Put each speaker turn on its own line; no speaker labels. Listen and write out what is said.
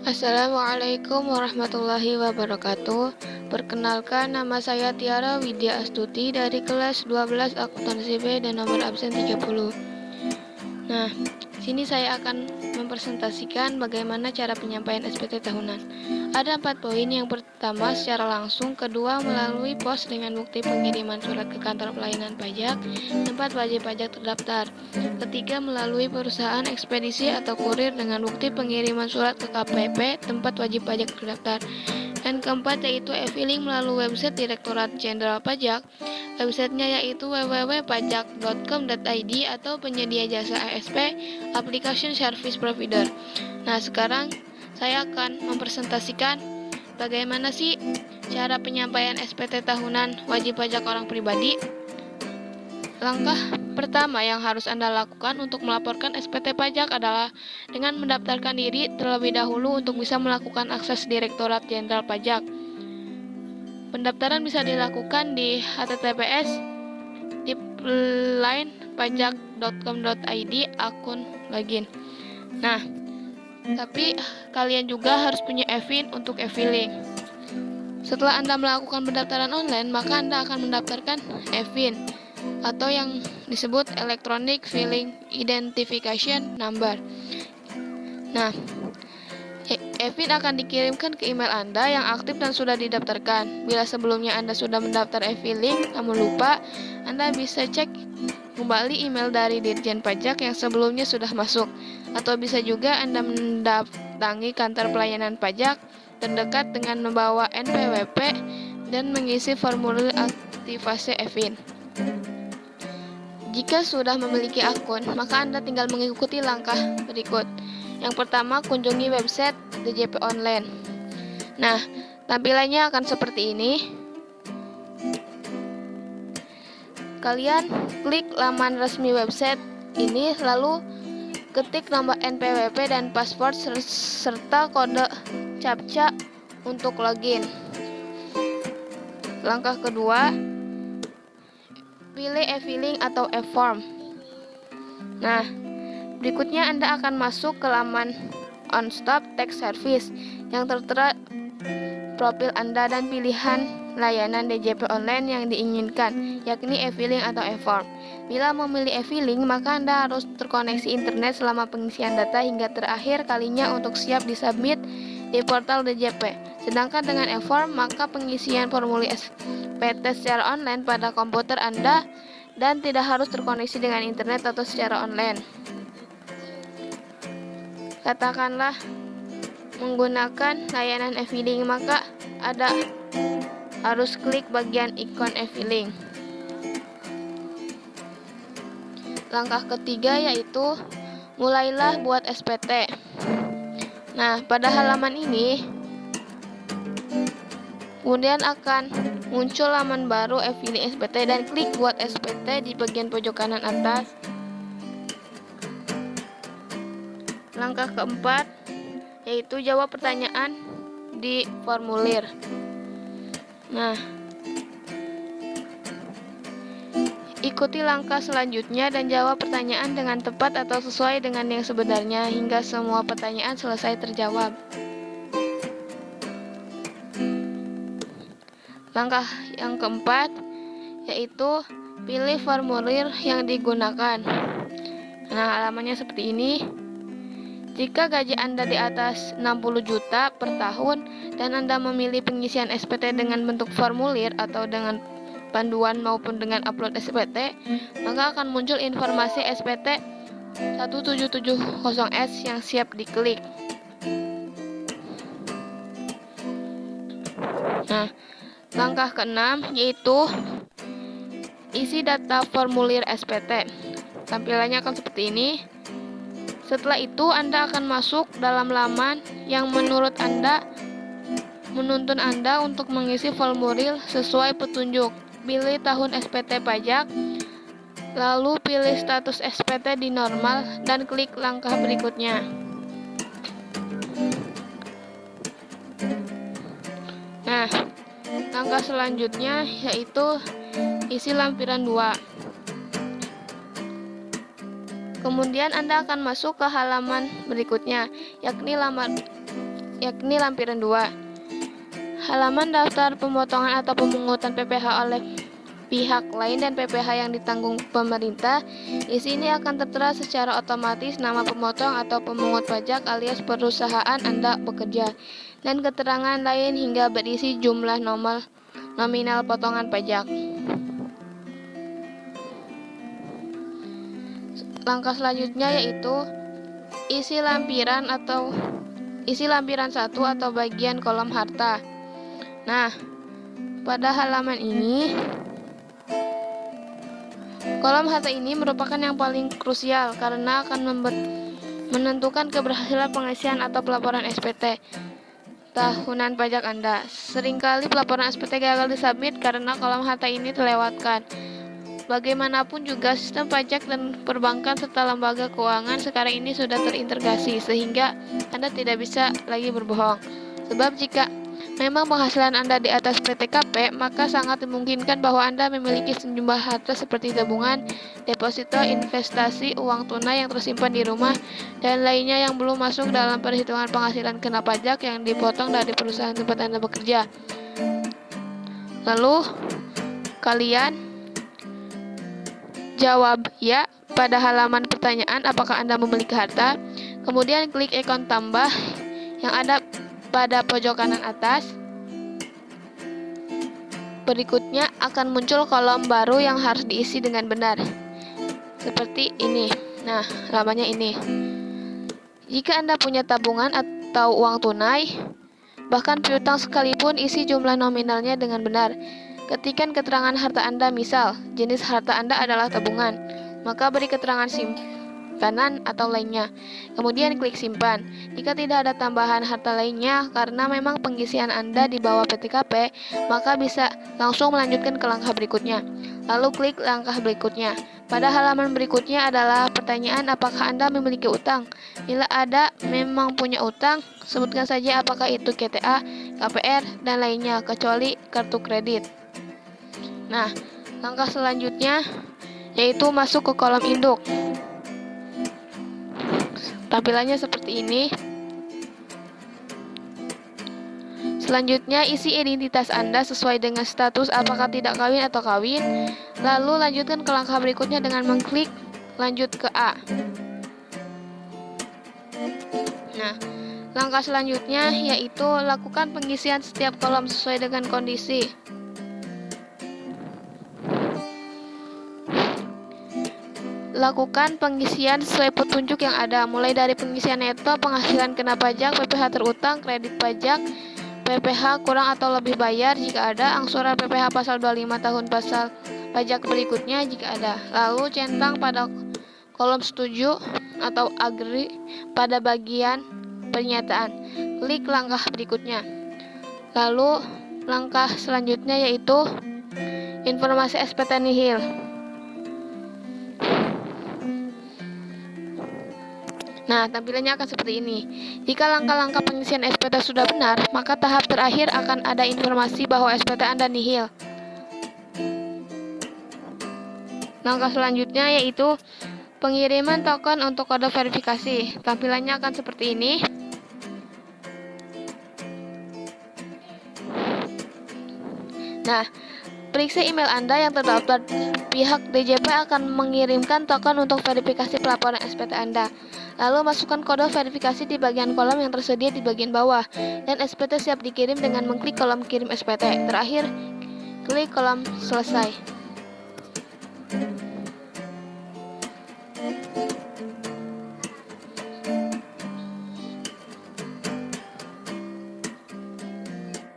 Assalamualaikum warahmatullahi wabarakatuh. Perkenalkan, nama saya Tiara Widya Astuti dari kelas 12 Akuntansi B dan nomor absen 30. Nah, sini saya akan mempresentasikan bagaimana cara penyampaian SPT tahunan. Ada 4 poin. Yang pertama, secara langsung. Kedua, melalui pos dengan bukti pengiriman surat ke kantor pelayanan pajak tempat wajib pajak terdaftar. Ketiga, melalui perusahaan ekspedisi atau kurir dengan bukti pengiriman surat ke KPP tempat wajib pajak terdaftar. Dan keempat, yaitu e-filing melalui website Direktorat Jenderal Pajak. Websitenya yaitu www.pajak.com.id atau penyedia jasa ASP Application Service Provider. Nah, sekarang saya akan mempresentasikan bagaimana sih cara penyampaian SPT tahunan wajib pajak orang pribadi. Langkah pertama yang harus Anda lakukan untuk melaporkan SPT pajak adalah dengan mendaftarkan diri terlebih dahulu untuk bisa melakukan akses Direktorat Jenderal Pajak. Pendaftaran bisa dilakukan di https line.pajak.com.id akun login. Nah, tapi kalian juga harus punya e-fin untuk e-filing. Setelah Anda melakukan pendaftaran online, maka Anda akan mendaftarkan e-fin atau yang disebut Electronic Filing Identification Number. Nah, e-fin akan dikirimkan ke email Anda yang aktif dan sudah didaftarkan. Bila sebelumnya Anda sudah mendaftar e-filing namun lupa, Anda bisa cek kembali email dari Dirjen Pajak yang sebelumnya sudah masuk. Atau bisa juga Anda mendatangi kantor pelayanan pajak terdekat dengan membawa NPWP dan mengisi formulir aktivasi e-fin. Jika sudah memiliki akun, maka Anda tinggal mengikuti langkah berikut. Yang pertama, kunjungi website DJP Online. Nah, tampilannya akan seperti ini. Kalian klik laman resmi website ini, lalu ketik nomor NPWP dan password serta kode CAPTCHA untuk login. Langkah kedua, pilih e-filing atau e-form. Nah, berikutnya Anda akan masuk ke laman On Stop Tax Service yang tertera profil Anda dan pilihan layanan DJP online yang diinginkan, yakni e-filing atau e-form. Bila memilih e-filing, maka Anda harus terkoneksi internet selama pengisian data hingga terakhir kalinya untuk siap disubmit di portal DJP. Sedangkan dengan e-form, maka pengisian formulir SPT secara online pada komputer Anda dan tidak harus terkoneksi dengan internet atau secara online. Katakanlah menggunakan layanan e-filing, maka Anda harus klik bagian ikon e-filing. Langkah ketiga yaitu mulailah buat SPT. Nah, pada halaman ini kemudian akan muncul laman baru e-filing SPT dan klik buat SPT di bagian pojok kanan atas. Langkah keempat yaitu jawab pertanyaan di formulir. Nah, ikuti langkah selanjutnya dan jawab pertanyaan dengan tepat atau sesuai dengan yang sebenarnya hingga semua pertanyaan selesai terjawab. Langkah yang keempat yaitu pilih formulir yang digunakan. Nah, halamannya seperti ini. Jika gaji Anda di atas 60 juta per tahun dan Anda memilih pengisian SPT dengan bentuk formulir atau dengan panduan maupun dengan upload SPT, maka akan muncul informasi SPT 1770S yang siap diklik. Nah, langkah keenam yaitu isi data formulir SPT. Tampilannya akan seperti ini. Setelah itu, Anda akan masuk dalam laman yang menurut Anda menuntun Anda untuk mengisi formulir sesuai petunjuk. Pilih tahun SPT pajak, lalu pilih status SPT di normal dan klik langkah berikutnya. Nah, langkah selanjutnya yaitu isi lampiran 2. Kemudian Anda akan masuk ke halaman berikutnya, yakni yakni lampiran 2. Halaman daftar pemotongan atau pemungutan PPh oleh pihak lain dan PPh yang ditanggung pemerintah. Di sini akan tertera secara otomatis nama pemotong atau pemungut pajak alias perusahaan Anda bekerja, dan keterangan lain hingga berisi jumlah nominal potongan pajak. Langkah selanjutnya yaitu isi lampiran 1 atau bagian kolom harta. Nah, pada halaman ini, kolom harta ini merupakan yang paling krusial karena akan menentukan keberhasilan pengisian atau pelaporan SPT tahunan pajak Anda. Seringkali pelaporan SPT gagal disubmit karena kolom harta ini terlewatkan. Bagaimanapun juga sistem pajak dan perbankan serta lembaga keuangan sekarang ini sudah terintegrasi sehingga Anda tidak bisa lagi berbohong. Sebab jika memang penghasilan Anda di atas PTKP, maka sangat dimungkinkan bahwa Anda memiliki sejumlah harta seperti tabungan, deposito, investasi, uang tunai yang tersimpan di rumah, dan lainnya yang belum masuk dalam perhitungan penghasilan kena pajak yang dipotong dari perusahaan tempat Anda bekerja. Lalu, kalian jawab ya pada halaman pertanyaan apakah Anda memiliki harta, kemudian klik ikon tambah yang ada pada pojok kanan atas. Berikutnya akan muncul kolom baru yang harus diisi dengan benar. Seperti ini. Nah, lamanya ini. Jika Anda punya tabungan atau uang tunai, bahkan piutang sekalipun, isi jumlah nominalnya dengan benar. Ketikkan keterangan harta Anda, misal jenis harta Anda adalah tabungan, maka beri keterangan simpanan atau lainnya. Kemudian klik simpan. Jika tidak ada tambahan harta lainnya karena memang pengisian Anda di bawah PTKP, maka bisa langsung melanjutkan ke langkah berikutnya. Lalu klik langkah berikutnya. Pada halaman berikutnya adalah pertanyaan apakah Anda memiliki utang. Bila ada memang punya utang, sebutkan saja apakah itu KTA, KPR, dan lainnya kecuali kartu kredit. Nah, langkah selanjutnya yaitu masuk ke kolom induk. Tampilannya seperti ini. Selanjutnya, isi identitas Anda sesuai dengan status apakah tidak kawin atau kawin. Lalu lanjutkan ke langkah berikutnya dengan mengklik lanjut ke A. Nah, langkah selanjutnya yaitu lakukan pengisian setiap kolom sesuai dengan kondisi. Lakukan pengisian sesuai petunjuk yang ada, mulai dari pengisian neto, penghasilan kena pajak, PPh terutang, kredit pajak, PPh kurang atau lebih bayar jika ada, angsuran PPh pasal 25 tahun pasal pajak berikutnya jika ada. Lalu centang pada kolom setuju atau agree pada bagian pernyataan. Klik langkah berikutnya. Lalu langkah selanjutnya yaitu informasi SPT nihil. Nah, tampilannya akan seperti ini. Jika langkah-langkah pengisian SPT sudah benar, maka tahap terakhir akan ada informasi bahwa SPT Anda nihil. Langkah selanjutnya yaitu pengiriman token untuk kode verifikasi. Tampilannya akan seperti ini. Nah, periksa email Anda yang terdaftar. Pihak DJP akan mengirimkan token untuk verifikasi pelaporan SPT Anda. Lalu masukkan kode verifikasi di bagian kolom yang tersedia di bagian bawah, dan SPT siap dikirim dengan mengklik kolom kirim SPT. Terakhir, klik kolom selesai.